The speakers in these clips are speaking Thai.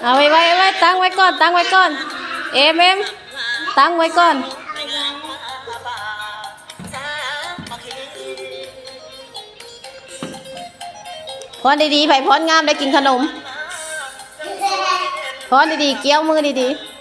เอาไว้ตั้งไว้ก่อนตั้งไว้ก่อนเอ็มตั้งไว้ก่อนพรดีๆไผ่พรงามได้กินขนมพรดีๆเกี้ยวมือดีๆ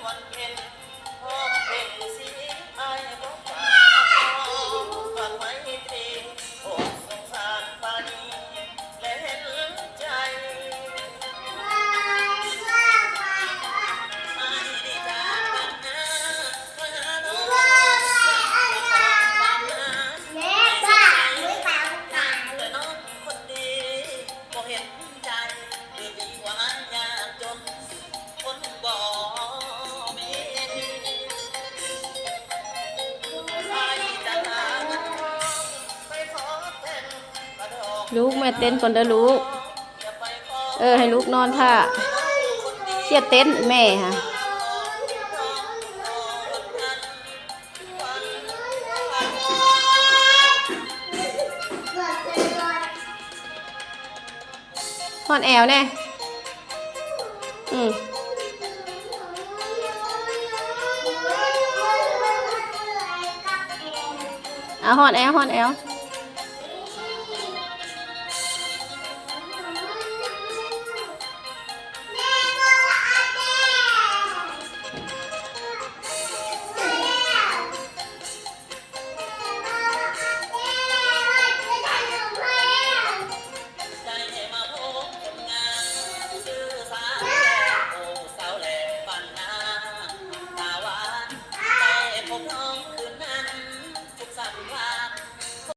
ลูกแม่เต้นก่อนเด้อลูกให้ลูกนอนท่าเชียดเต้นแม่ค่ะหอนแอวแน่เอาหอนแอว